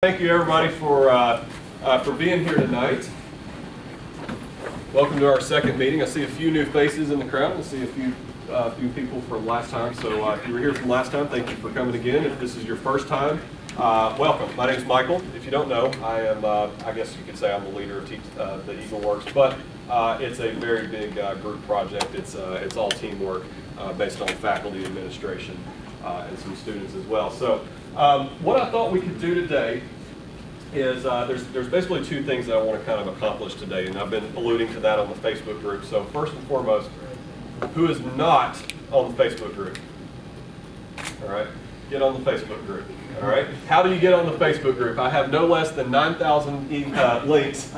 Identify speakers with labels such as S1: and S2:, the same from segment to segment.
S1: Thank you everybody for being here tonight. Welcome to our second meeting. I see a few new faces in the crowd. I see a few people from last time. So if you were here from last time, thank you for coming again. If this is your first time, welcome. My name is Michael. If you don't know, I am, I guess you could say I'm the leader of the Eagle Works, but it's a very big group project. It's all teamwork based on faculty, administration, and some students as well. So what I thought we could do today is there's basically two things that I want to kind of accomplish today, and I've been alluding to that on the Facebook group. So first and foremost, who is not on the Facebook group? All right, get on the Facebook group. All right, how do you get on the Facebook group? I have no less than 9,000 links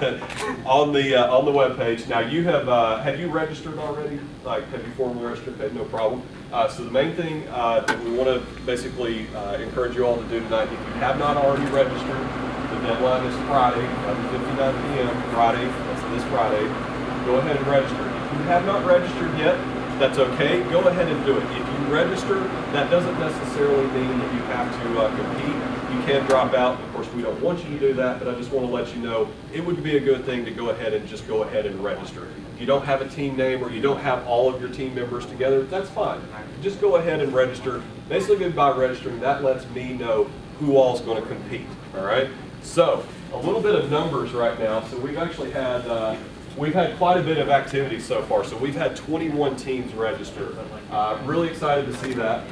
S1: on the web page. Now you have you registered already? Like, have you formally registered? Okay, no problem. So the main thing that we want to basically encourage you all to do tonight, if you have not already registered, the deadline is Friday, 11:59 p.m. Friday. That's this Friday. Go ahead and register. If you have not registered yet, that's okay. Go ahead and do it. If you register, that doesn't necessarily mean that you have to compete. You can drop out. Of course, we don't want you to do that, but I just want to let you know it would be a good thing to go ahead and register. If you don't have a team name or you don't have all of your team members together, that's fine. Just go ahead and register. Basically, by registering, that lets me know who all is going to compete. All right. So a little bit of numbers right now. So we've actually had we've had quite a bit of activity so far. So we've had 21 teams register. Really excited to see that.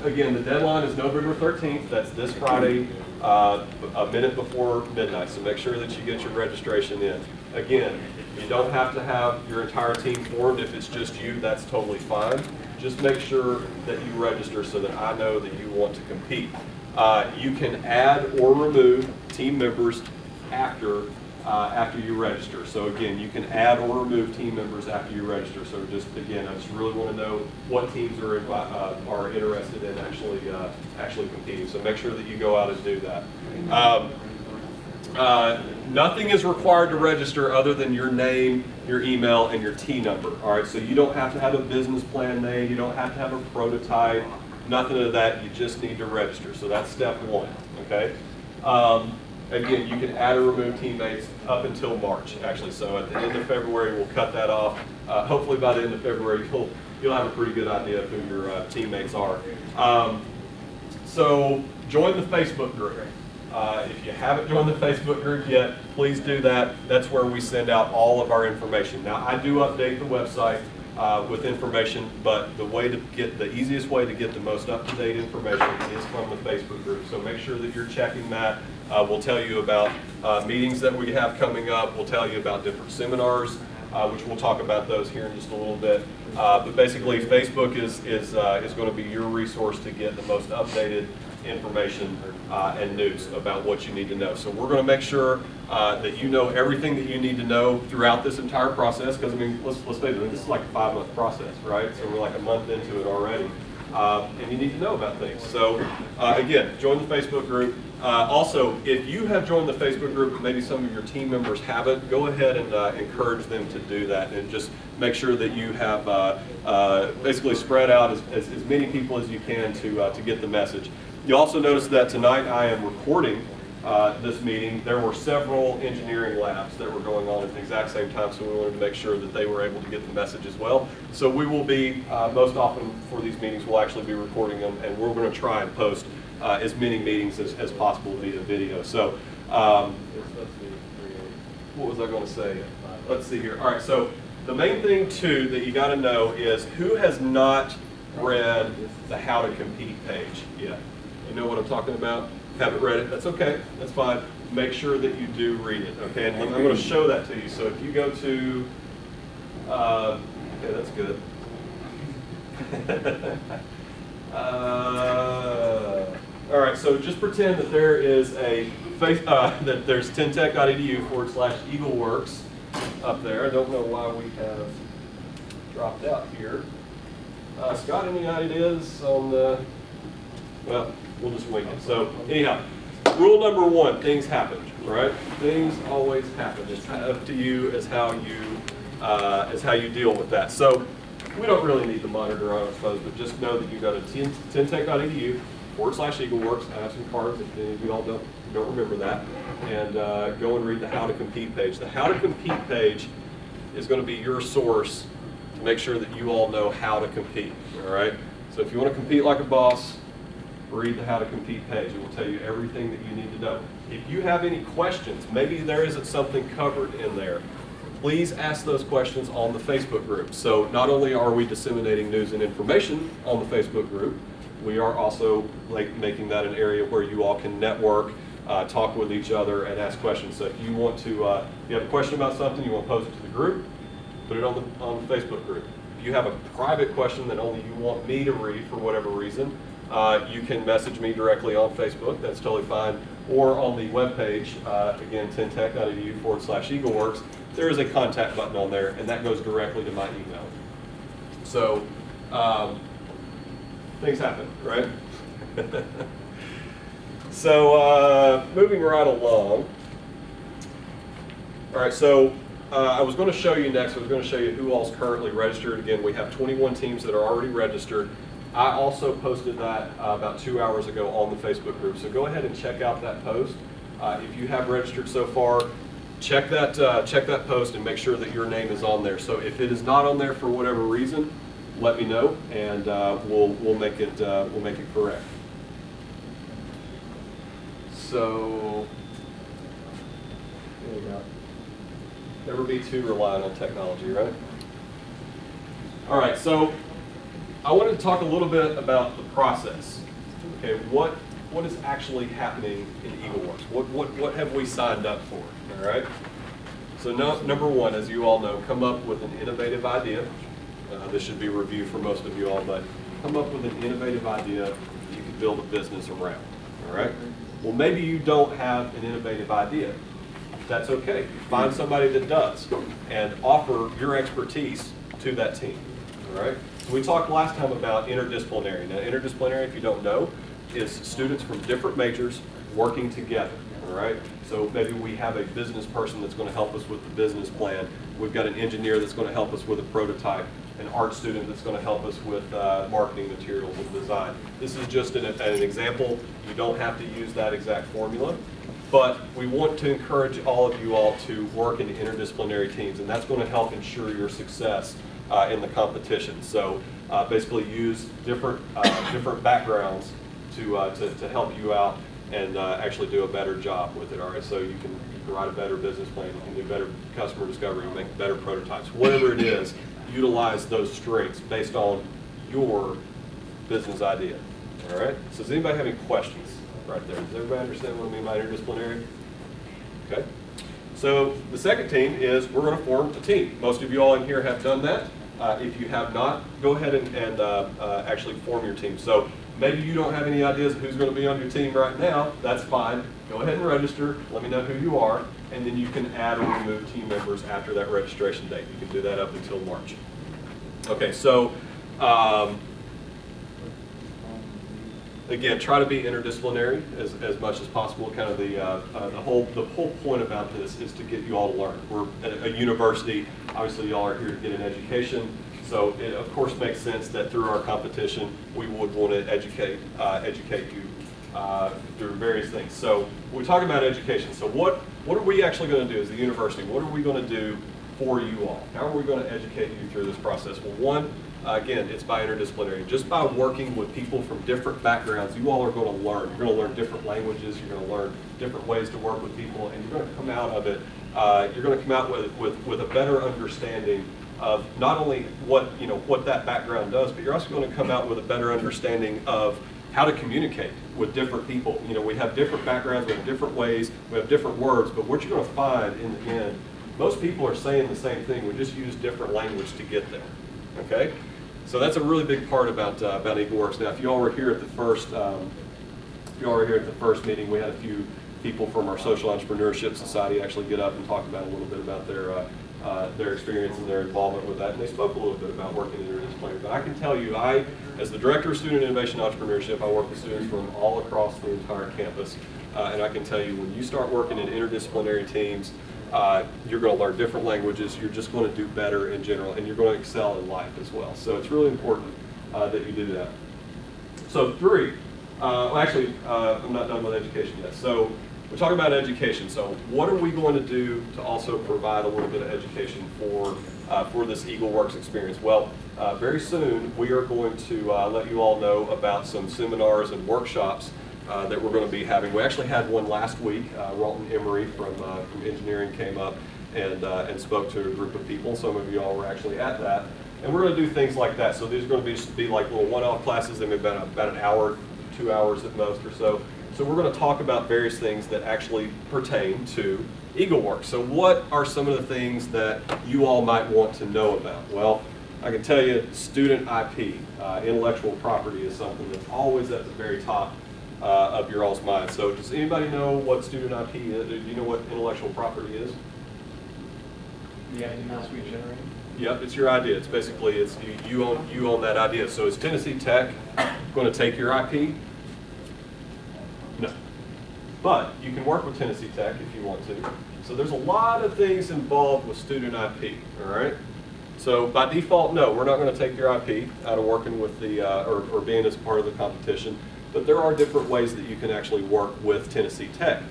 S1: Again, the deadline is November 13th. That's this Friday, a minute before midnight. So make sure that you get your registration in. Again, you don't have to have your entire team formed. If it's just you, that's totally fine. Just make sure that you register so that I know that you want to compete. You can add or remove team members after you register. So again, you can add or remove team members after you register. So just again, I just really want to know what teams are interested in actually competing. So make sure that you go out and do that. Nothing is required to register other than your name, your email, and your T number. All right. So you don't have to have a business plan made. You don't have to have a prototype. Nothing of that. You just need to register. So that's step one. Okay. Again, you can add or remove teammates up until March, actually. So at the end of February, we'll cut that off. Hopefully by the end of February, you'll have a pretty good idea of who your teammates are. So join the Facebook group. If you haven't joined the Facebook group yet, please do that. That's where we send out all of our information. Now, I do update the website with information, but the easiest way to get the most up-to-date information is from the Facebook group. So make sure that you're checking that. We'll tell you about meetings that we have coming up. We'll tell you about different seminars, which we'll talk about those here in just a little bit. But basically, Facebook is going to be your resource to get the most updated information and news about what you need to know. So we're going to make sure that you know everything that you need to know throughout this entire process, because I mean, let's face it, this is like a 5-month process, right? So we're like a month into it already, and you need to know about things. So again, join the Facebook group. Also, if you have joined the Facebook group, maybe some of your team members haven't, go ahead and encourage them to do that, and just make sure that you have basically spread out as many people as you can to get the message. You'll also notice that tonight I am recording this meeting. There were several engineering labs that were going on at the exact same time, so we wanted to make sure that they were able to get the message as well. So we will be, most often for these meetings, we'll actually be recording them, and we're going to try and post as many meetings as possible via video. So what was I going to say? Let's see here. All right, so the main thing too that you got to know is who has not read the How to Compete page yet. You know what I'm talking about? Haven't read it? That's okay. That's fine. Make sure that you do read it. Okay, and I'm going to show that to you. So if you go to, okay, that's good. All right, so just pretend that there is that there's tentech.edu/EagleWorks up there. I don't know why we have dropped out here. Scott, any ideas on the? Well, we'll just wing it. So anyhow, rule number one: things happen. Right? Things always happen. It's up to you as how you deal with that. So we don't really need the monitor on, I suppose, but just know that you go to tentech.edu. /EagleWorks. I have some cards if any of you all don't remember that. And go and read the How to Compete page. The How to Compete page is going to be your source to make sure that you all know how to compete. All right. So if you want to compete like a boss, read the How to Compete page. It will tell you everything that you need to know. If you have any questions, maybe there isn't something covered in there, please ask those questions on the Facebook group. So not only are we disseminating news and information on the Facebook group, we are also making that an area where you all can network, talk with each other, and ask questions. So if you want to, if you have a question about something, you want to pose it to the group, put it on the Facebook group. If you have a private question that only you want me to read for whatever reason, you can message me directly on Facebook. That's totally fine. Or on the webpage, again, tentech.edu/EagleWorks, there is a contact button on there, and that goes directly to my email. So things happen, right? So moving right along. All right, so I was going to show you next, I was going to show you who all's currently registered. Again, we have 21 teams that are already registered. I also posted that about 2 hours ago on the Facebook group, so go ahead and check out that post. If you have registered so far, check that post and make sure that your name is on there. So if it is not on there for whatever reason, let me know, and we'll make it correct. So there you go. Never be too reliant on technology, right? All right, so I wanted to talk a little bit about the process. Okay, what is actually happening in EagleWorks? What have we signed up for? All right. So number one, as you all know, come up with an innovative idea. This should be review for most of you all, but come up with an innovative idea you can build a business around. All right. Well, maybe you don't have an innovative idea. That's okay. Find somebody that does and offer your expertise to that team. All right. So we talked last time about interdisciplinary. Now, interdisciplinary, if you don't know, is students from different majors working together. All right. So maybe we have a business person that's going to help us with the business plan. We've got an engineer that's going to help us with a prototype. An art student that's going to help us with marketing materials and design. This is just an example. You don't have to use that exact formula, but we want to encourage all of you all to work in interdisciplinary teams, and that's going to help ensure your success in the competition. So basically use different backgrounds to help you out and actually do a better job with it. All right, so you can write a better business plan, you can do better customer discovery, make better prototypes, whatever it is. Utilize those strengths based on your business idea. All right. So does anybody have any questions right there? Does everybody understand what I mean by interdisciplinary? Okay. So the second team is we're going to form a team. Most of you all in here have done that. If you have not, go ahead and actually form your team. So maybe you don't have any ideas of who's going to be on your team right now. That's fine. Go ahead and register. Let me know who you are. And then you can add or remove team members after that registration date. You can do that up until March. Okay, so again, try to be interdisciplinary as much as possible. Kind of the whole point about this is to get you all to learn. We're at a university. Obviously, y'all are here to get an education. So it of course makes sense that through our competition, we would want to educate you through various things. So we're talking about education. So what are we actually going to do as a university? What are we going to do for you all? How are we going to educate you through this process? Well, one, again, it's by interdisciplinary. Just by working with people from different backgrounds, you all are going to learn. You're going to learn different languages. You're going to learn different ways to work with people, and you're going to come out of it. You're going to come out with a better understanding of not only what that background does, but you're also going to come out with a better understanding of how to communicate with different people. We have different backgrounds, we have different ways, we have different words, but what you're going to find in the end, most people are saying the same thing. We just use different language to get there. Okay, so that's a really big part about EagleWorks. Now, if you all were here at the first meeting, we had a few people from our Social Entrepreneurship Society actually get up and talk about a little bit about their experience and their involvement with that, and they spoke a little bit about working in interdisciplinary. But I can tell you, as the Director of Student Innovation Entrepreneurship, I work with students from all across the entire campus, and I can tell you, when you start working in interdisciplinary teams, you're going to learn different languages, you're just going to do better in general, and you're going to excel in life as well. So it's really important that you do that. So 3, Well, actually, I'm not done with education yet. So we're talking about education. So what are we going to do to also provide a little bit of education for this EagleWorks experience? Well, very soon we are going to let you all know about some seminars and workshops that we're going to be having. We actually had one last week. Walton Emery from engineering came up and spoke to a group of people. Some of you all were actually at that. And we're going to do things like that. So these are going to be like little one-off classes. They may be about an hour, 2 hours at most or so. So we're going to talk about various things that actually pertain to EagleWorks. So what are some of the things that you all might want to know about? Well, I can tell you student IP, intellectual property is something that's always at the very top of your all's mind. So does anybody know what student IP is? Do you know what intellectual property is?
S2: The ideas we generate.
S1: Yep, it's your idea. It's basically you own that idea. So is Tennessee Tech going to take your IP? No. But you can work with Tennessee Tech if you want to. So there's a lot of things involved with student IP, all right? So by default, no, we're not going to take your IP out of working with the, or being as part of the competition. But there are different ways that you can actually work with Tennessee Tech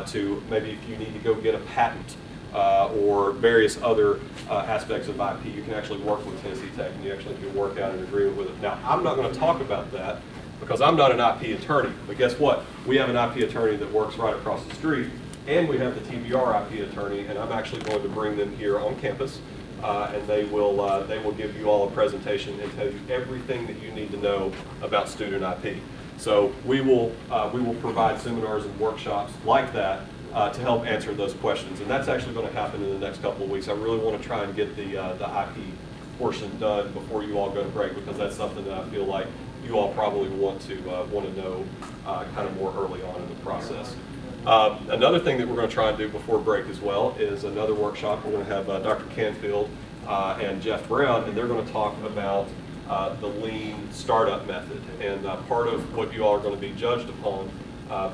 S1: to maybe if you need to go get a patent or various other aspects of IP, you can actually work with Tennessee Tech and you actually can work out an agreement with it. Now, I'm not going to talk about that because I'm not an IP attorney, but guess what? We have an IP attorney that works right across the street, and we have the TBR IP attorney, and I'm actually going to bring them here on campus, and they will give you all a presentation and tell you everything that you need to know about student IP. So we will provide seminars and workshops like that to help answer those questions, and that's actually going to happen in the next couple of weeks. I really want to try and get the IP portion done before you all go to break, because that's something that I feel like you all probably want to know kind of more early on in the process. Another thing that we're going to try and do before break as well is another workshop. We're going to have Dr. Canfield and Jeff Brown, and they're going to talk about the lean startup method. And part of what you all are going to be judged upon,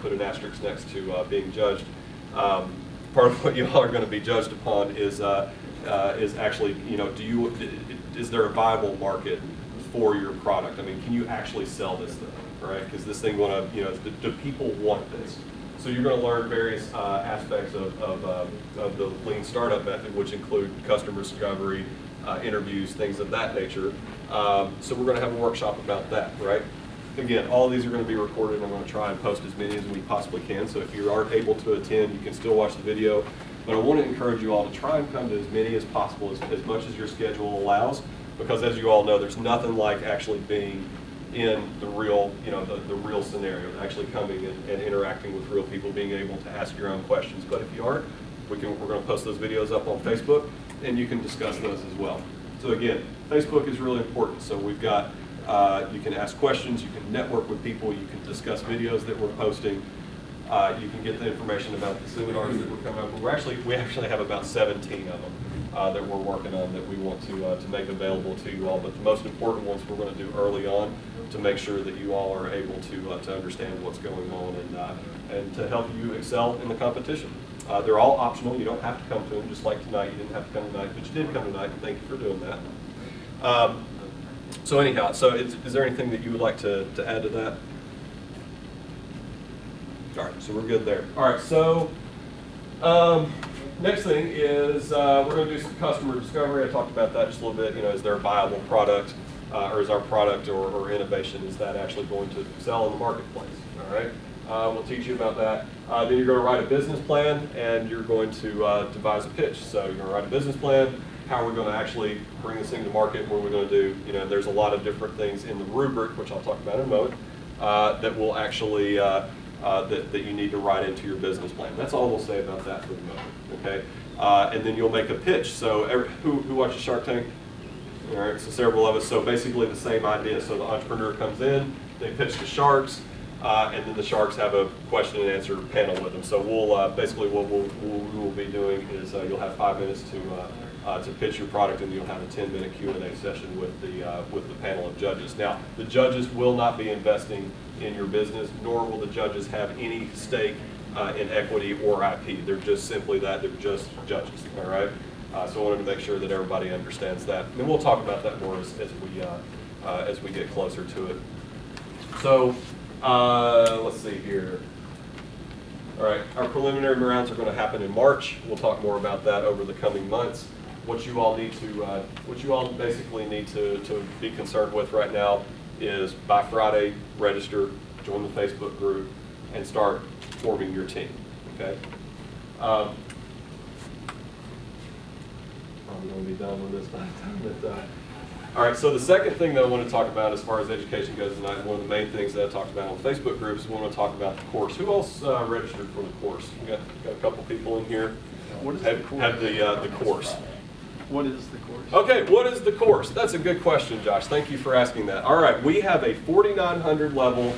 S1: put an asterisk next to being judged, part of what you all are going to be judged upon is actually, you know, is there a viable market for your product? I mean, can you actually sell this thing, right? Because this thing do people want this? So you're going to learn various aspects of the lean startup method, which include customer discovery, interviews, things of that nature. So we're going to have a workshop about that, right? Again, all of these are going to be recorded. I'm going to try and post as many as we possibly can. So if you aren't able to attend, you can still watch the video. But I want to encourage you all to try and come to as many as possible, as much as your schedule allows. Because as you all know, there's nothing like actually being in the real, the real scenario, actually coming and interacting with real people, being able to ask your own questions. But if you aren't, we're going to post those videos up on Facebook, and you can discuss those as well. So again, Facebook is really important. So we've got, you can ask questions, you can network with people, you can discuss videos that we're posting. You can get the information about the seminars that we're coming up with. We actually have about 17 of them that we're working on that we want to make available to you all. But the most important ones we're going to do early on to make sure that you all are able to understand what's going on and to help you excel in the competition. They're all optional. You don't have to come to them, just like tonight. You didn't have to come tonight, but you did come tonight, and thank you for doing that. So anyhow, is there anything that you would like to add to that? All right, so we're good there. All right, so next thing is we're going to do some customer discovery. I talked about that just a little bit. Is there a viable product, or is our product or innovation, is that actually going to sell in the marketplace? All right, we'll teach you about that. Then you're going to write a business plan, and you're going to devise a pitch. So you're going to write a business plan. How are we going to actually bring this thing to market? What are we going to do? There's a lot of different things in the rubric, which I'll talk about in a moment, that will actually that you need to write into your business plan. That's all we'll say about that for the moment, okay? And then you'll make a pitch. So who watches Shark Tank? All right, so several of us. So basically the same idea. So the entrepreneur comes in, they pitch the sharks, and then the sharks have a question and answer panel with them. So we'll basically what we'll be doing is you'll have 5 minutes to pitch your product, and you'll have a 10-minute Q&A session with the panel of judges. Now, the judges will not be investing in your business, nor will the judges have any stake in equity or IP. They're just simply that. They're just judges. All right. So I wanted to make sure that everybody understands that, and we'll talk about that more as we get closer to it. So Let's see here. All right, our preliminary rounds are going to happen in March. We'll talk more about that over the coming months. What you all basically need to be concerned with right now is by Friday, register, join the Facebook group, and start forming your team. Okay. I'm going to be done with this by the time. All right, so the second thing that I want to talk about as far as education goes tonight, one of the main things that I talked about on Facebook groups, we want to talk about the course. Who else registered for the course? We got a couple people in here.
S2: What is
S1: have,
S2: the course?
S1: Have the course.
S2: What is the course?
S1: Okay, what is the course? That's a good question, Josh. Thank you for asking that. All right, we have a 4,900 level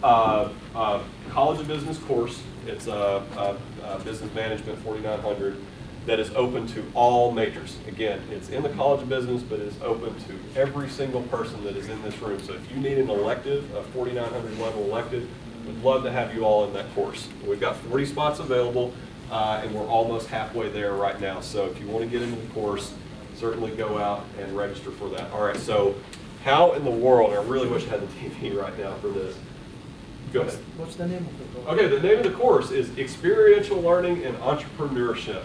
S1: College of Business course. It's a business management 4,900 that is open to all majors. Again, it's in the College of Business, but it's open to every single person that is in this room. So if you need an elective, a 4,900 level elective, we'd love to have you all in that course. We've got 40 spots available, and we're almost halfway there right now. So if you want to get into the course, certainly go out and register for that. All right, so how in the world, I really wish I had the TV right now for this. Go ahead.
S3: What's the name of the course?
S1: Okay, the name of the course is Experiential Learning and Entrepreneurship.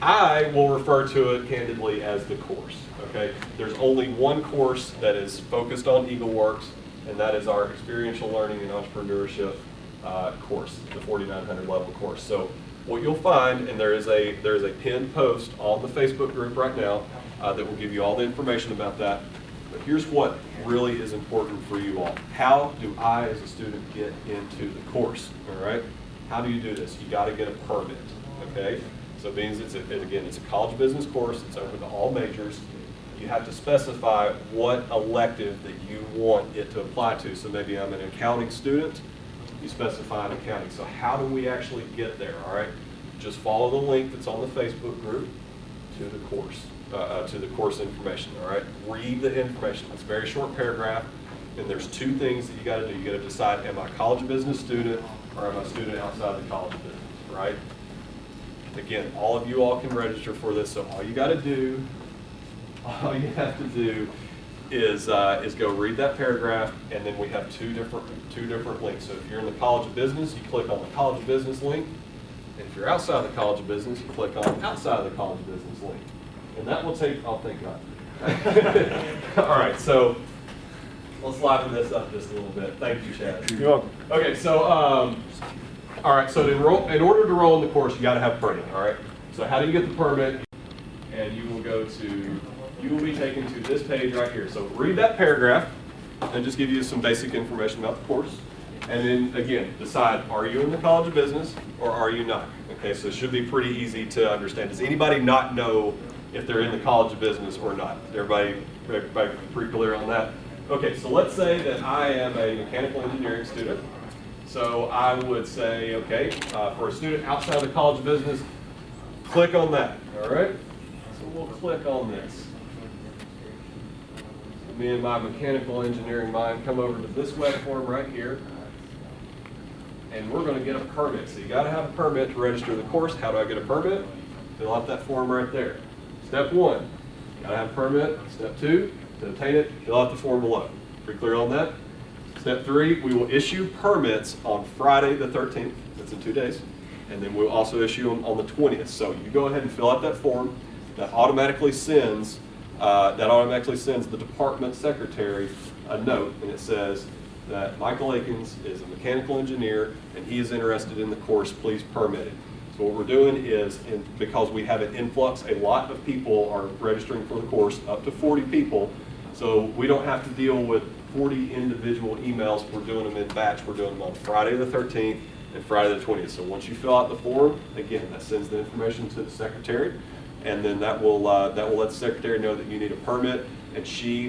S1: I will refer to it candidly as the course, okay? There's only one course that is focused on EagleWorks, and that is our Experiential Learning and Entrepreneurship course, the 4,900 level course. So what you'll find, and there is a pinned post on the Facebook group right now that will give you all the information about that. But here's what really is important for you all. How do I, as a student, get into the course, all right? How do you do this? You gotta get a permit, okay? So it means it's a college business course. It's open to all majors. You have to specify what elective that you want it to apply to. So maybe I'm an accounting student. You specify an accounting. So how do we actually get there? All right, just follow the link that's on the Facebook group to the course information. All right, read the information. It's a very short paragraph, and there's two things that you got to do. You got to decide: am I a college business student or am I a student outside the college of business? Right. Again, all of you all can register for this, so all you have to do is go read that paragraph, and then we have two different links. So if you're in the College of Business, you click on the College of Business link, and if you're outside the College of Business, you click on outside the College of Business link, and that will take. I'll think about it. All right, so let's liven this up just a little bit. Thank you, Chad.
S2: You're welcome.
S1: Okay, so. All right, so in order to enroll in the course, you got to have a permit, all right? So how do you get the permit? And you will be taken to this page right here. So read that paragraph and just give you some basic information about the course. And then again, decide, are you in the College of Business or are you not? Okay, so it should be pretty easy to understand. Does anybody not know if they're in the College of Business or not? Everybody pretty clear on that? Okay, so let's say that I am a mechanical engineering student. So I would say, okay, for a student outside the College of Business, click on that, all right? So we'll click on this. Me and my mechanical engineering mind come over to this web form right here, and we're going to get a permit. So you got to have a permit to register the course. How do I get a permit? Fill out that form right there. Step 1, got to have a permit. Step 2, to obtain it, fill out the form below. Pretty clear on that? Step 3, we will issue permits on Friday the 13th, that's in 2 days, and then we'll also issue them on the 20th. So you go ahead and fill out that form. That automatically sends the department secretary a note, and it says that Michael Akins is a mechanical engineer and he is interested in the course, please permit it. So what we're doing is, because we have an influx, a lot of people are registering for the course, up to 40 people, so we don't have to deal with 40 individual emails. We're doing them in batch. We're doing them on Friday the 13th and Friday the 20th. So once you fill out the form, again, that sends the information to the secretary, and then that will let the secretary know that you need a permit, and she,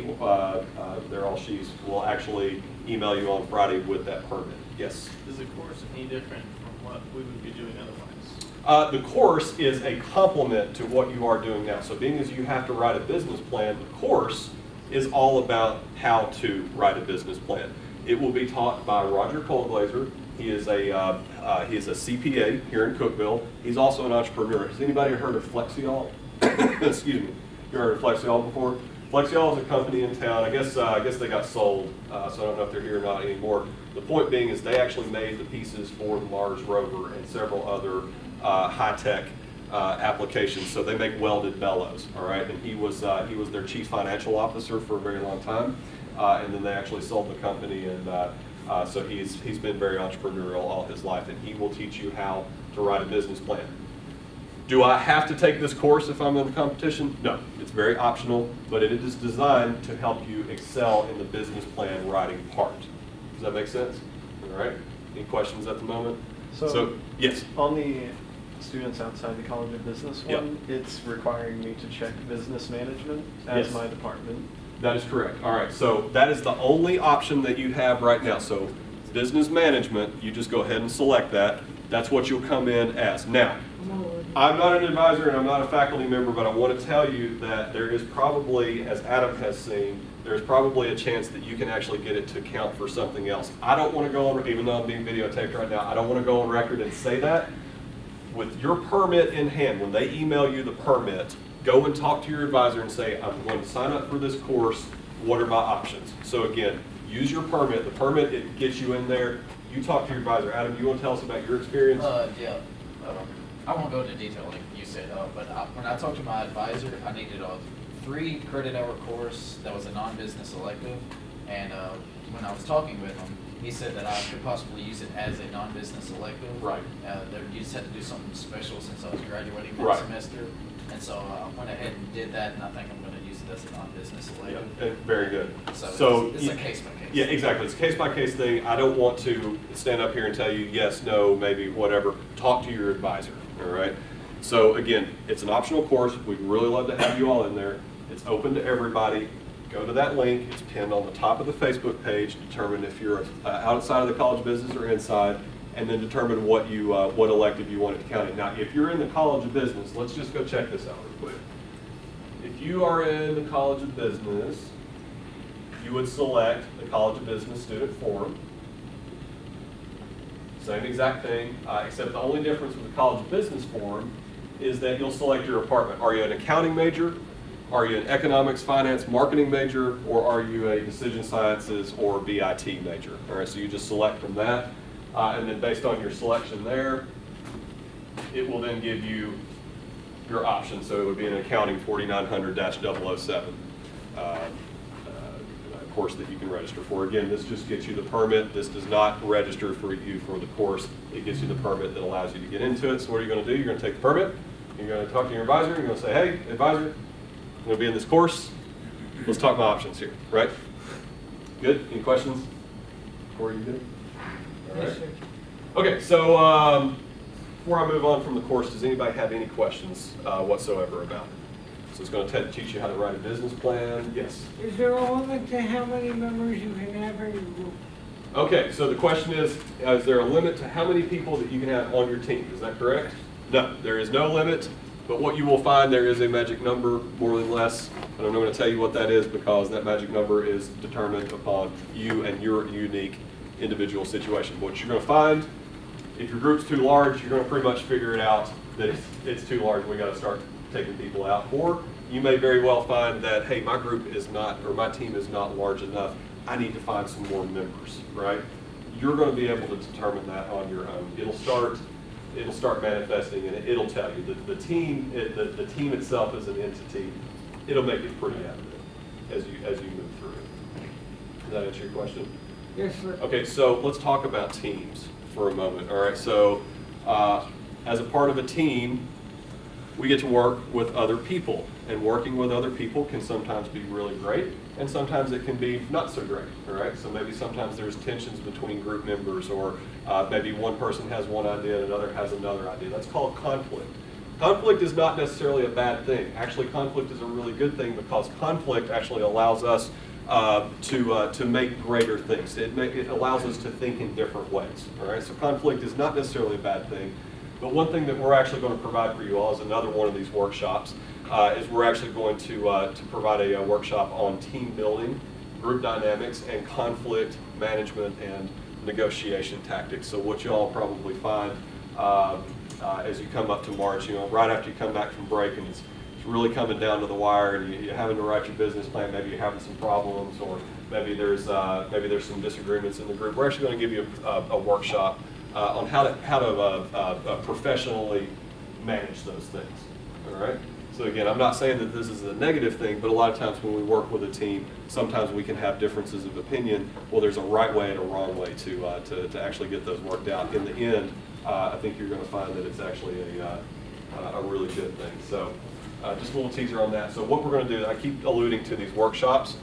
S1: they're all she's, will actually email you on Friday with that permit. Yes?
S4: Is the course any different from what we would be doing otherwise?
S1: The course is a complement to what you are doing now. So being as you have to write a business plan, the course is all about how to write a business plan. It will be taught by Roger Colglazer. He is a CPA here in Cookeville. He's also an entrepreneur. Has anybody heard of Flexiol? Excuse me. You heard of Flexiol before? Flexiol is a company in town. I guess they got sold, so I don't know if they're here or not anymore. The point being is they actually made the pieces for the Mars rover and several other high-tech applications. So they make welded bellows, all right? And he was their chief financial officer for a very long time, and then they actually sold the company, and so he's been very entrepreneurial all his life, and he will teach you how to write a business plan. Do I have to take this course if I'm in the competition? No, it's very optional, but it is designed to help you excel in the business plan writing part. Does that make sense? All right. Any questions at the moment? So yes.
S2: On the students outside the College of Business one, it's requiring me to check business management as my department.
S1: That is correct. All right. So that is the only option that you have right now. So business management, you just go ahead and select that. That's what you'll come in as. Now, I'm not an advisor and I'm not a faculty member, but I want to tell you that there is probably, as Adam has seen, there's probably a chance that you can actually get it to count for something else. I don't want to go on, even though I'm being videotaped right now, I don't want to go on record and say that. With your permit in hand, when they email you the permit, go and talk to your advisor and say, I'm going to sign up for this course. What are my options? So again, use your permit. The permit, it gets you in there. You talk to your advisor. Adam, you want to tell us about your experience?
S3: Yeah. I won't go into detail like you said, but when I talked to my advisor, I needed a 3 credit hour course that was a non-business elective, and when I was talking with him, he said that I could possibly use it as a non-business elective.
S1: Right.
S3: You just had to do something special since I was graduating
S1: Right.
S3: mid-semester, and so I went ahead and did that, and I think I'm going to use it as a non-business elective.
S1: Yeah, very good.
S3: So it's a case-by-case.
S1: Yeah, exactly. It's a case-by-case thing. I don't want to stand up here and tell you yes, no, maybe, whatever. Talk to your advisor, all right? So again, it's an optional course. We'd really love to have you all in there. It's open to everybody. Go to that link. It's pinned on the top of the Facebook page. Determine if you're outside of the College of Business or inside, and then determine what elective you want it to count in. Now, if you're in the College of Business, let's just go check this out real quick. If you are in the College of Business, you would select the College of Business Student Forum. Same exact thing, except the only difference with the College of Business Forum is that you'll select your department. Are you an accounting major? Are you an economics, finance, marketing major? Or are you a decision sciences or BIT major? All right, so you just select from that. And then based on your selection there, it will then give you your option. So it would be an accounting 4900-007 course that you can register for. Again, this just gets you the permit. This does not register for you for the course. It gives you the permit that allows you to get into it. So what are you going to do? You're going to take the permit. You're going to talk to your advisor. You're going to say, hey, advisor, I'm going to be in this course. Let's talk my options here, right? Good? Any questions? Before you good? All right. Okay, so before I move on from the course, does anybody have any questions whatsoever about it? So it's going to teach you how to write a business plan. Yes?
S5: Is there a limit to how many members you can have in your group?
S1: Okay, so the question is there a limit to how many people that you can have on your team? Is that correct? No, there is no limit, but what you will find, there is a magic number, more than less, and I'm not going to tell you what that is because that magic number is determined upon you and your unique individual situation. What you're going to find, if your group's too large, you're going to pretty much figure it out that it's too large, we got to start taking people out. Or you may very well find that, hey, my group is not, or my team is not large enough, I need to find some more members, right? You're going to be able to determine that on your own. It'll start manifesting, and it'll tell you. The team itself as an entity, it'll make it pretty evident as you move through it. Does that answer your question?
S5: Yes, sir.
S1: Okay, so let's talk about teams for a moment. All right, so as a part of a team, we get to work with other people, and working with other people can sometimes be really great, and sometimes it can be not so great, all right? So maybe sometimes there's tensions between group members, or maybe one person has one idea and another has another idea. That's called conflict. Conflict is not necessarily a bad thing. Actually, conflict is a really good thing because conflict actually allows us to make greater things. It allows us to think in different ways, all right? So conflict is not necessarily a bad thing. But one thing that we're actually going to provide for you all is another one of these workshops, is we're actually going to provide a workshop on team building, group dynamics, and conflict management and negotiation tactics. So what you all probably find as you come up to March, right after you come back from break and it's it's really coming down to the wire and you're having to write your business plan, maybe you're having some problems, or maybe there's some disagreements in the group, we're actually going to give you a workshop on how to professionally manage those things. All right. So again, I'm not saying that this is a negative thing, but a lot of times when we work with a team, sometimes we can have differences of opinion. Well, there's a right way and a wrong way to actually get those worked out. In the end, I think you're going to find that it's actually a really good thing. So just a little teaser on that. So what we're going to do, I keep alluding to these workshops.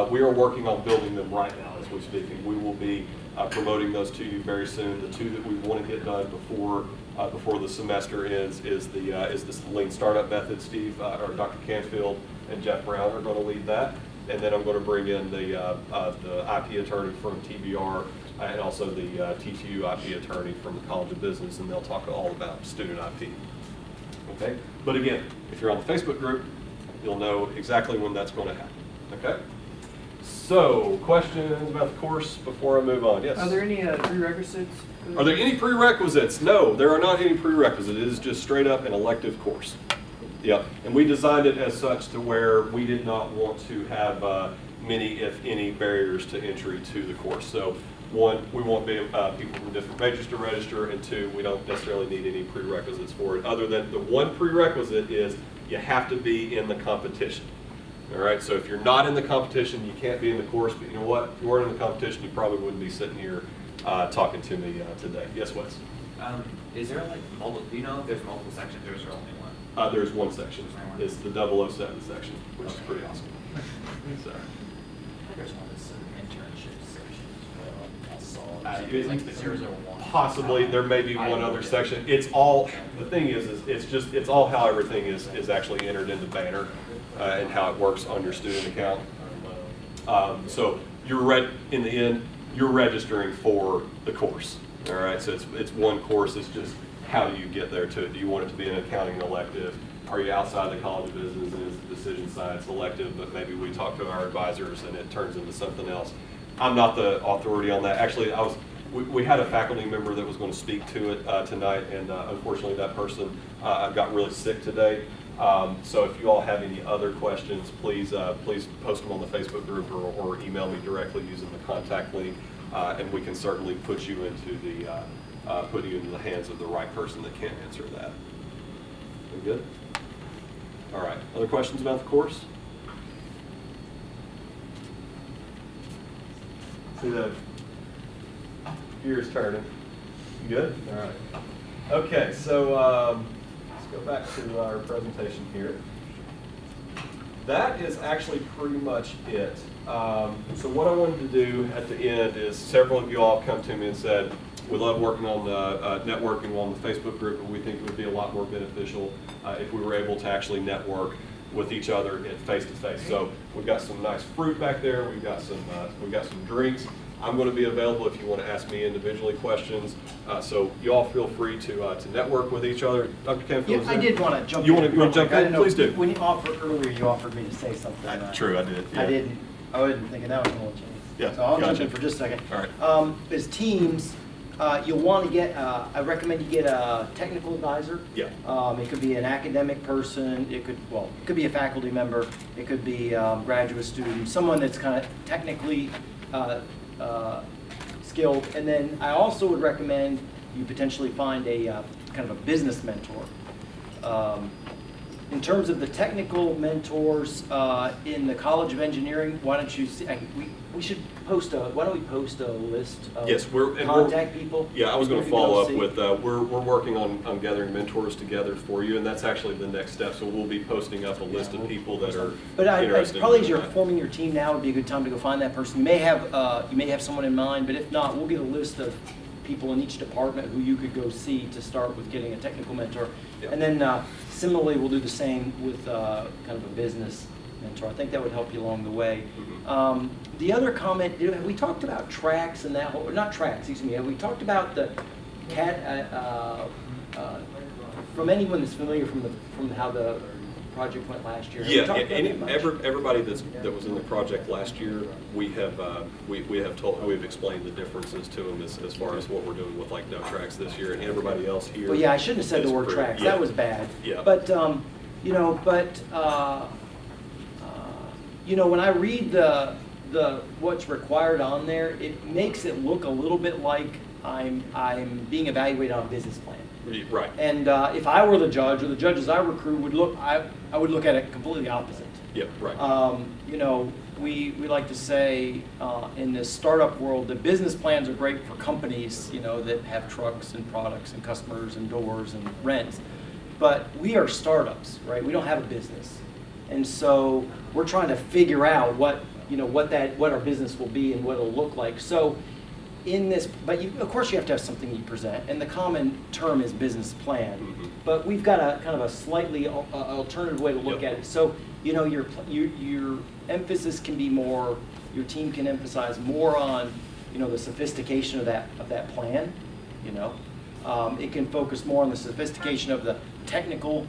S1: We are working on building them right now as we speak, and we will be promoting those to you very soon. The two that we want to get done before the semester ends is this Lean Startup Method. Steve or Dr. Canfield and Jeff Brown are going to lead that, and then I'm going to bring in the IP attorney from TBR and also the TTU IP attorney from the College of Business, and they'll talk all about student IP. Okay, but again, if you're on the Facebook group, you'll know exactly when that's going to happen. Okay. So, questions about the course before I move on? Yes?
S6: Are there any prerequisites?
S1: Are there any prerequisites? No, there are not any prerequisites. It is just straight up an elective course. Yep. And we designed it as such to where we did not want to have many, if any, barriers to entry to the course. So, one, we want people from different majors to register, and two, we don't necessarily need any prerequisites for it, other than the one prerequisite is you have to be in the competition. All right, so if you're not in the competition, you can't be in the course, but you know what? If you weren't in the competition, you probably wouldn't be sitting here talking to me today. Yes, Wes?
S7: Is there like multiple, do you know if there's multiple sections or is there only one?
S1: There's one section. It's the 007 section, which is pretty awesome. So.
S3: There's one that's an internship section as well. I saw it. It's like the 001.
S1: Possibly, there may be one other section. It's all, the thing is it's all how everything is actually entered in the banner and how it works on your student account. So in the end, you're registering for the course. All right, so it's one course. It's just how do you get there to it? Do you want it to be an accounting elective? Are you outside the College of Business and it's a decision science elective, but maybe we talk to our advisors and it turns into something else? I'm not the authority on that. Actually, we had a faculty member that was going to speak to it tonight, and unfortunately that person got really sick today. So if you all have any other questions, please post them on the Facebook group or email me directly using the contact link, and we can certainly put you into the hands of the right person that can answer that. We good? All right. Other questions about the course? See the gears turning. You good? All right. Okay, so let's go back to our presentation here. That is actually pretty much it. So what I wanted to do at the end is several of you all come to me and said, we love working on the networking on the Facebook group, but we think it would be a lot more beneficial if we were able to actually network with each other face to face. So we've got some nice fruit back there. We've got some drinks. I'm going to be available if you want to ask me individually questions. So you all feel free to network with each other. Dr. Canfield,
S6: Yeah, I did want to jump in.
S1: You want to jump
S6: I
S1: in?
S6: didn't know,
S1: Please do.
S6: when you offered earlier, you offered me to say something.
S1: True, I did. Yeah.
S6: I wasn't thinking that was going to change.
S1: Yeah,
S6: So I'll jump
S1: gotcha.
S6: in for just a second.
S1: All right.
S6: As teams, you'll want to get, I recommend you get a technical advisor.
S1: Yeah.
S6: It could be an academic person, it could be a faculty member, it could be a graduate student, someone that's kind of technically skilled. And then I also would recommend you potentially find a kind of a business mentor. In terms of the technical mentors in the College of Engineering, why don't you see, we should post why don't we post a list of
S1: Yes,
S6: contact people?
S1: Yeah, I was going to
S6: People
S1: follow up
S6: see.
S1: with, we're working on gathering mentors together for you, and that's actually the next step. So we'll be posting up a list of people that are
S6: But
S1: interested.
S6: probably
S1: in
S6: as you're
S1: that.
S6: forming your team now would be a good time to go find that person. You may have someone in mind, but if not, we'll get a list of people in each department who you could go see to start with getting a technical mentor.
S1: Yeah.
S6: And then similarly, we'll do the same with kind of a business mentor. I think that would help you along the way.
S1: Mhm.
S6: The other comment, have we talked about tracks and that whole, not tracks, excuse me, have we talked about the from anyone that's familiar from how the project went last year? Have we
S1: Yeah,
S6: talked about that much?
S1: everybody that was in the project last year, we've explained the differences to them as far as what we're doing with like no tracks this year, and everybody else here.
S6: Well, yeah, I shouldn't have said the
S1: is
S6: word
S1: pretty-
S6: tracks.
S1: yeah.
S6: That was bad.
S1: Yeah.
S6: But You know, but you know, when I read the what's required on there, it makes it look a little bit like I'm being evaluated on a business plan.
S1: Right.
S6: And if I were the judge, or the judges I recruit would look, I would look at it completely opposite.
S1: Yep, right.
S6: You know, we like to say in this startup world, the business plans are great for companies, you know, that have trucks and products and customers and doors and rents. But we are startups, right? We don't have a business. And so we're trying to figure out what, you know, what our business will be and what it'll look like. So in this, but of course you have to have something you present, and the common term is business plan.
S1: Mm-hmm.
S6: But we've got a kind of a slightly alternative way to look
S1: Yep.
S6: at it. So, you know, your emphasis can be more, your team can emphasize more on, you know, the sophistication of that plan, you know. It can focus more on the sophistication of the technical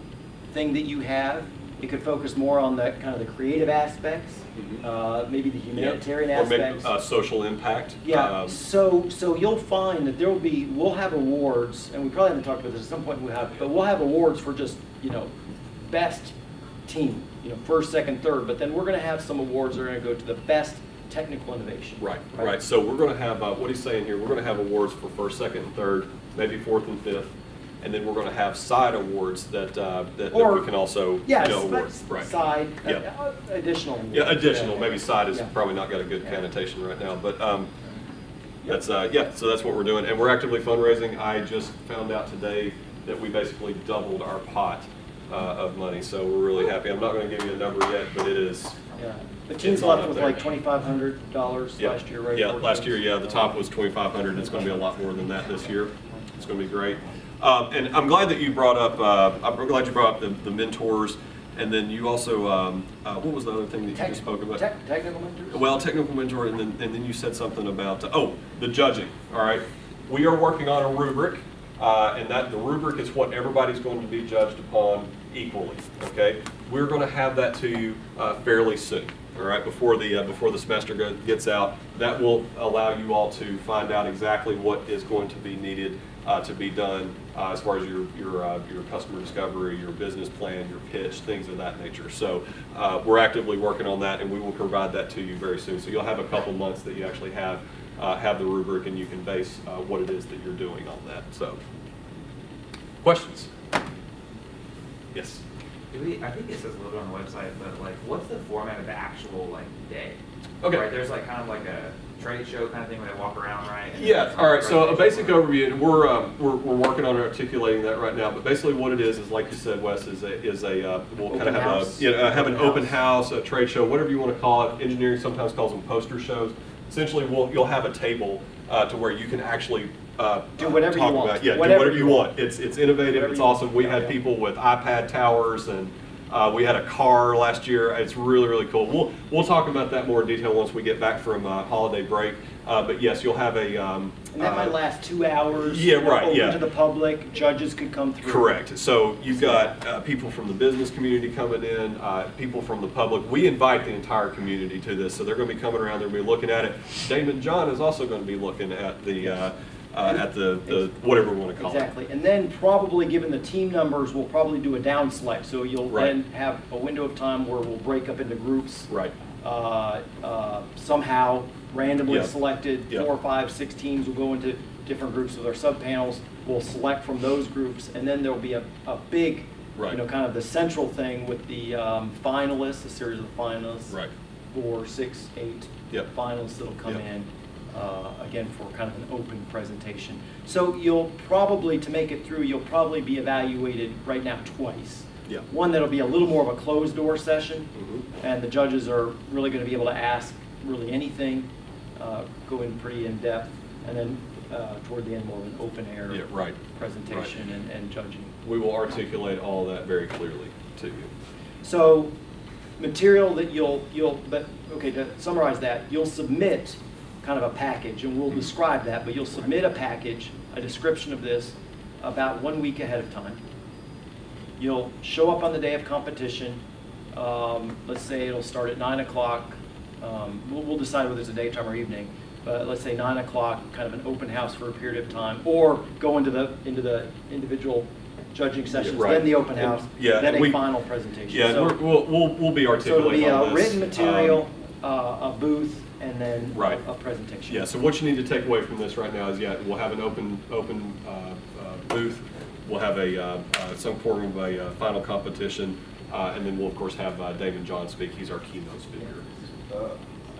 S6: thing that you have. It could focus more on the kind of the creative aspects, maybe the humanitarian aspects.
S1: Or maybe social impact.
S6: Yeah, so you'll find that we'll have awards, and we probably haven't talked about this at some point, but we'll have awards for just, you know, best team, you know, first, second, third, but then we're gonna have some awards that are gonna go to the best technical innovation.
S1: Right. So we're going to have, what he's saying here, we're going to have awards for first, second, and third, maybe fourth and fifth, and then we're going to have side awards that we can also,
S6: Yes,
S1: award. Right.
S6: side,
S1: Yeah.
S6: additional awards.
S1: Yeah, additional. Maybe side is
S6: Yeah.
S1: probably not got a good
S6: Yeah.
S1: connotation right now, but that's so that's what we're doing, and we're actively fundraising. I just found out today that we basically doubled our pot of money, so we're really happy. I'm not going to give you a number yet, but it is.
S6: Yeah. The team's
S1: on
S6: left
S1: up
S6: with
S1: there.
S6: like $2,500
S1: Yeah.
S6: last year, right?
S1: Yeah, last year, yeah, the top was 2,500. It's going to be a lot more than that this year. It's going to be great. And I'm glad that you brought up. I'm glad you brought up the mentors, and then you also. What was the other thing that you just spoke about?
S6: Technical mentors?
S1: Well, technical mentor, and then you said something about the judging. All right, we are working on a rubric, and that the rubric is what everybody's going to be judged upon equally. Okay, we're going to have that to you fairly soon. All right, before the semester gets out, that will allow you all to find out exactly what is going to be needed to be done as far as your customer discovery, your business plan, your pitch, things of that nature. So we're actively working on that, and we will provide that to you very soon. So you'll have a couple months that you actually have the rubric, and you can base what it is that you're doing on that. So, questions? Yes.
S7: I think it says a little bit on the website, but like, what's the format of the actual like day?
S1: Okay.
S7: Right, there's like kind of like a trade show kind of thing where they walk around, right? And
S1: Yeah.
S7: then
S1: All right. So a basic
S7: presentation.
S1: overview, and we're working on articulating that right now. But basically, what it is like you said, Wes, is a we'll kind of have
S6: house.
S1: have an
S6: Open
S1: open house, a trade show, whatever you want to call it. Engineering sometimes calls them poster shows. Essentially, you'll have a table to where you can actually
S6: Do whatever you
S1: talk
S6: want.
S1: about. Yeah,
S6: Whatever
S1: do whatever
S6: you
S1: you
S6: want.
S1: want. It's innovative.
S6: Whatever
S1: It's
S6: you
S1: awesome.
S6: want.
S1: We
S6: Yeah,
S1: had
S6: yeah.
S1: people with iPad towers, and we had a car last year. It's really cool. We'll talk about that more in detail once we get back from holiday break. But yes, you'll have a.
S6: And that might last 2 hours.
S1: Yeah, right,
S6: Open
S1: yeah.
S6: to the public, judges could come through.
S1: Correct. So you've got people from the business community coming in, people from the public. We invite the entire community to this, so they're going to be coming around. They're going to be looking at it. Damon John is also going to be looking at the whatever we want to call
S6: Exactly. And then probably, given the team numbers, we'll probably do a down select. So you'll
S1: Right.
S6: then have a window of time where we'll break up into groups.
S1: it. Right.
S6: Somehow randomly
S1: Yeah.
S6: selected,
S1: Yeah.
S6: 4, 5, 6 teams will go into different groups with our sub-panels. We'll select from those groups, and then there'll be a big,
S1: Right.
S6: kind of the central thing with the finalists, a series of finalists.
S1: Right.
S6: 4, 6, 8
S1: Yep.
S6: finalists that'll come
S1: Yep.
S6: in, again, for kind of an open presentation. So you'll probably, to make it through, you'll probably be evaluated right now twice.
S1: Yeah.
S6: One that'll be a little more of a closed door session,
S1: Mhm.
S6: and the judges are really going to be able to ask really anything, go in pretty in depth, and then toward the end more of an open air
S1: Yeah, right.
S6: presentation and judging.
S1: We will articulate all that very clearly to you.
S6: So material that but okay, to summarize that, you'll submit kind of a package, and we'll describe that, but you'll submit a package, a description of this, about 1 week ahead of time. You'll show up on the day of competition. Let's say it'll start at 9 o'clock. We'll decide whether it's a daytime or evening, but let's say 9 o'clock, kind of an open house for a period of time, or go into the individual judging sessions,
S1: right.
S6: then the open
S1: And-
S6: house,
S1: yeah,
S6: then
S1: and
S6: a final presentation.
S1: Yeah,
S6: So-
S1: and we'll be
S6: so it'll
S1: articulating
S6: be
S1: all
S6: a
S1: this.
S6: written material, a booth, and then
S1: Right.
S6: a presentation.
S1: Yeah, so what you need to take away from this right now is, yeah, we'll have an open booth. We'll have some form of a final competition, and then we'll of course have David John speak. He's our keynote speaker.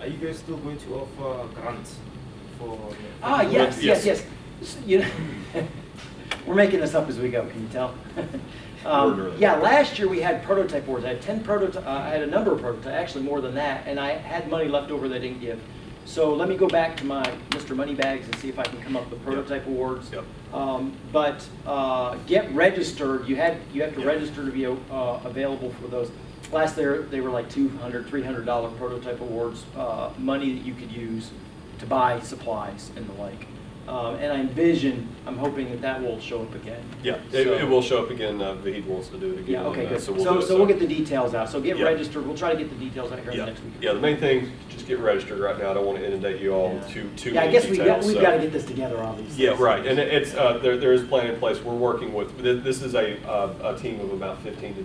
S8: Are you guys still going to offer grants for?
S6: Yes,
S1: Yes.
S6: yes, yes. You know, we're making this up as we go, can you tell? Yeah, last year we had prototype awards. I had 10 prototype, I had a number of prototypes, actually more than that, and I had money left over that I didn't give. So let me go back to my Mr. Moneybags and see if I can come up with prototype awards.
S1: Yep.
S6: But get registered. You have to register to be available for those. Last year they were like $200, $300 prototype awards, money that you could use to buy supplies and the like. And I'm hoping that will show up again.
S1: Yeah,
S6: So-
S1: it will show up again. Vahid wants to do it again.
S6: Yeah, okay, good.
S1: So
S6: So
S1: do it.
S6: we'll get the details out. So get
S1: Yeah.
S6: registered. We'll try to get the details out here in
S1: Yeah,
S6: the next week.
S1: yeah. The main thing, just get registered right now. I don't want to inundate you all with too
S6: Yeah, I
S1: many
S6: guess
S1: details.
S6: we've
S1: so-
S6: got to get this together, obviously.
S1: Yeah, right, and it's there is a plan in place. We're working with this is a team of about 15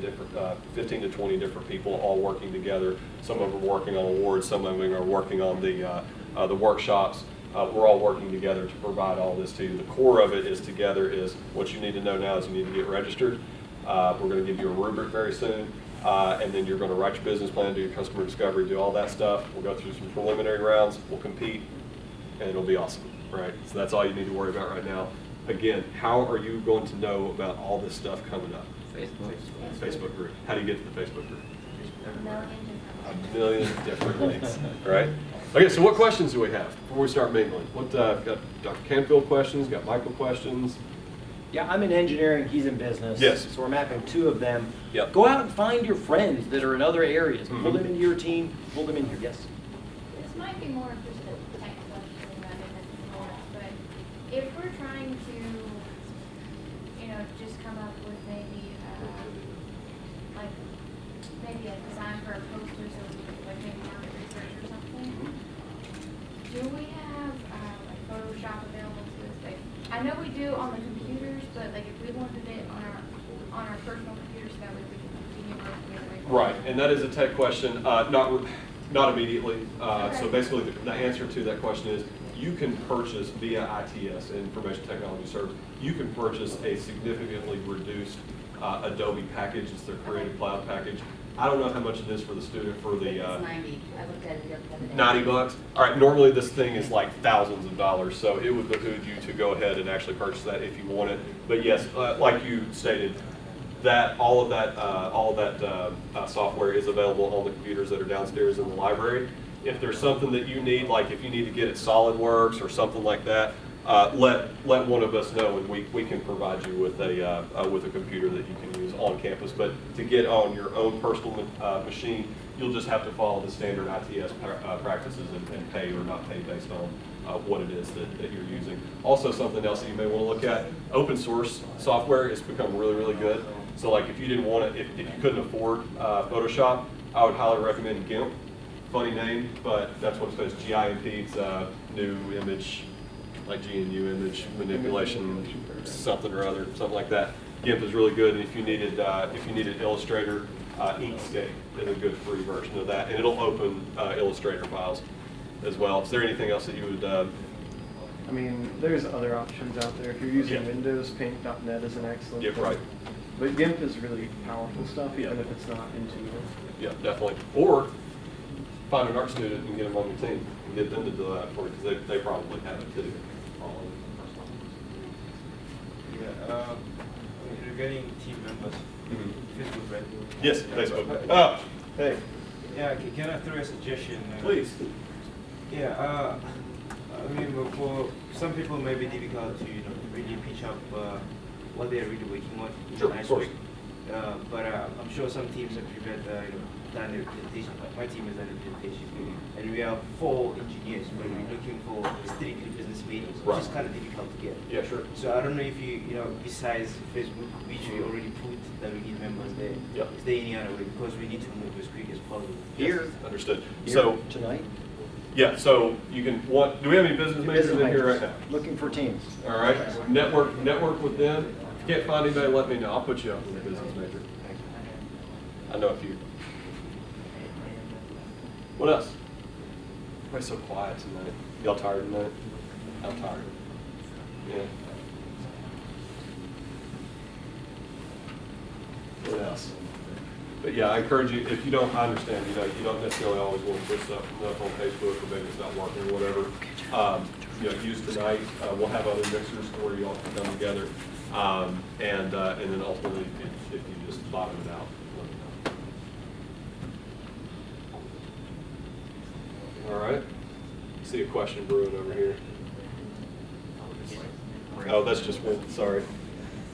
S1: to 20 different people all working together. Some of them are working on awards, some of them are working on the workshops. We're all working together to provide all this to you. The core of it is what you need to know now is you need to get registered. We're going to give you a rubric very soon, and then you're going to write your business plan, do your customer discovery, do all that stuff. We'll go through some preliminary rounds. We'll compete, and it'll be awesome, right? So that's all you need to worry about right now. Again, how are you going to know about all this stuff coming up? Facebook group. How do you get to the Facebook group? A million different links, right? Okay, so what questions do we have before we start mingling? Got Dr. Canfield questions, got Michael questions.
S6: Yeah, I'm in engineering, he's in business.
S1: Yes.
S6: So we're mapping two of them.
S1: Yep.
S6: Go out and find your friends that are in other areas. Pull
S1: Mhm.
S6: them into your team, pull them in here, yes.
S9: This might be more of just a tech question rather than more, but if we're trying to, just come up with maybe, like, maybe a design for a poster, so we could, like, maybe market research or something, do we have, like, Photoshop available to us? Like, I know we do on the computers, but, like, if we wanted it on our personal computers, that way we can continue working with it.
S1: Right, and that is a tech question, not immediately. So basically, the answer to that question is you can purchase via ITS, Information Technology Service, you can purchase a significantly reduced Adobe package. It's their Creative Cloud package. I don't know how much it is for the student for the
S10: It's 90. I looked at it the other day.
S1: $90. All right, normally this thing is like thousands of dollars, so it would behoove you to go ahead and actually purchase that if you want it. But yes, like you stated, all of that software is available on the computers that are downstairs in the library. If there's something that you need, like if you need to get it SolidWorks or something like that, let one of us know, and we can provide you with a computer that you can use on campus. But to get on your own personal machine, you'll just have to follow the standard ITS practices and pay or not pay based on what it is that you're using. Also, something else that you may want to look at: open source software has become really, really good. So, like if you didn't want to, if you couldn't afford Photoshop, I would highly recommend GIMP. Funny name, but that's what it says. GIMP. It's new image, like GNU image manipulation, something or other, something like that. GIMP is really good, and if you needed Illustrator, Inkscape is a good free version of that, and it'll open Illustrator files as well. Is there anything else that you would?
S2: I mean, there's other options out there. If you're using
S1: Yeah.
S2: Windows, Paint.net is an excellent
S1: Yeah,
S2: thing.
S1: right.
S2: But GIMP is really powerful stuff, even
S1: Yeah.
S2: if it's not intuitive.
S1: Yeah, definitely. Or find an art student and get them on your team and get them to do that for you, because they probably have it too.
S8: Yeah, regarding team members, Facebook, right?
S1: Yes, Facebook. Oh, hey,
S8: Yeah, can I throw a suggestion?
S1: please.
S8: Yeah, I mean, for some people, it may be difficult to really pitch up what they're really working on in
S1: Sure,
S8: a nice
S1: of course.
S8: way. But I'm sure some teams have prepared, done their presentation. My team has done a presentation, and we have 4 engineers, but we're looking for strictly business meetings, which is
S1: Right.
S8: kind of difficult to get.
S1: Yeah, sure.
S8: So I don't know if besides Facebook, which we already put that we need members there,
S1: Yep.
S8: is there any other way? Because we need to move as quick as possible.
S6: Here.
S1: Understood.
S6: Here
S1: So,
S6: tonight.
S1: yeah, so you can, do we have any business managers in here right now?
S6: Looking for teams.
S1: All right, network with them, Can't find anybody, let me know. I'll put you up as a business major. I know a few. What else? Everybody's so quiet tonight. Y'all tired tonight? I'm tired. Yeah. What else? But yeah, I encourage you, if you don't, I understand, you know, you don't necessarily always want to put stuff up on Facebook or maybe it's not working or whatever. You know, use tonight. We'll have other mixers where you all can come together. And then ultimately, if you just bottom it out, let me know. All right. See a question brewing over here. Oh, that's just one. Sorry.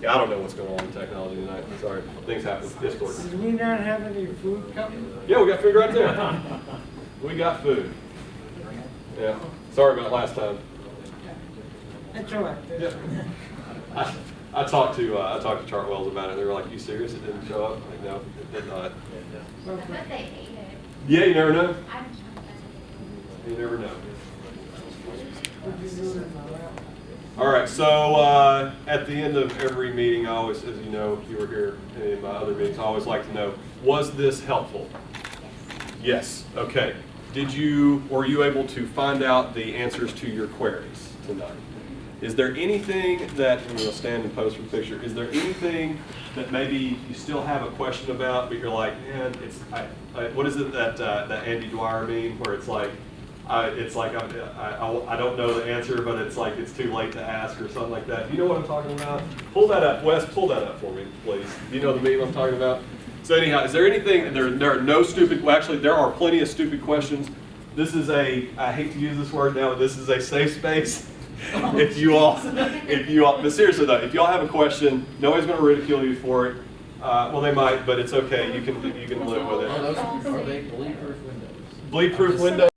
S1: Yeah, I don't know what's going on in technology tonight. Sorry. Things happen. Discord.
S5: Did we not have any food coming?
S1: Yeah, we got food right there. We got food. Yeah. Sorry about last time.
S5: That's all right.
S1: Yeah. I talked to Chartwells about it. They were like, "You serious? It didn't show up?" I'm like, no, it did not.
S9: I bet they ate it.
S1: Yeah, you never know.
S9: I'm
S1: You never know.
S5: Would you do it in my lap?
S1: All right. So at the end of every meeting, I always, as you know, if you were here in my other meetings, I always like to know: was this helpful? Yes. Okay. Were you able to find out the answers to your queries tonight? Is there anything that, and we'll stand and pose for the picture, is there anything that maybe you still have a question about, but you're like, man, what is it that Andy Dwyer mean, where it's like I don't know the answer, but it's like it's too late to ask or something like that. Do you know what I'm talking about? Pull that up. Wes, pull that up for me, please. Do you know the meme I'm talking about? So anyhow, is there anything, there are no stupid, well, actually there are plenty of stupid questions. This is I hate to use this word now, but this is a safe space. If you all, but seriously though, if y'all have a question, nobody's going to ridicule you for it. Well, they might, but it's okay. You can live with it.
S3: Are they bleed-proof windows?
S1: Bleed-proof windows.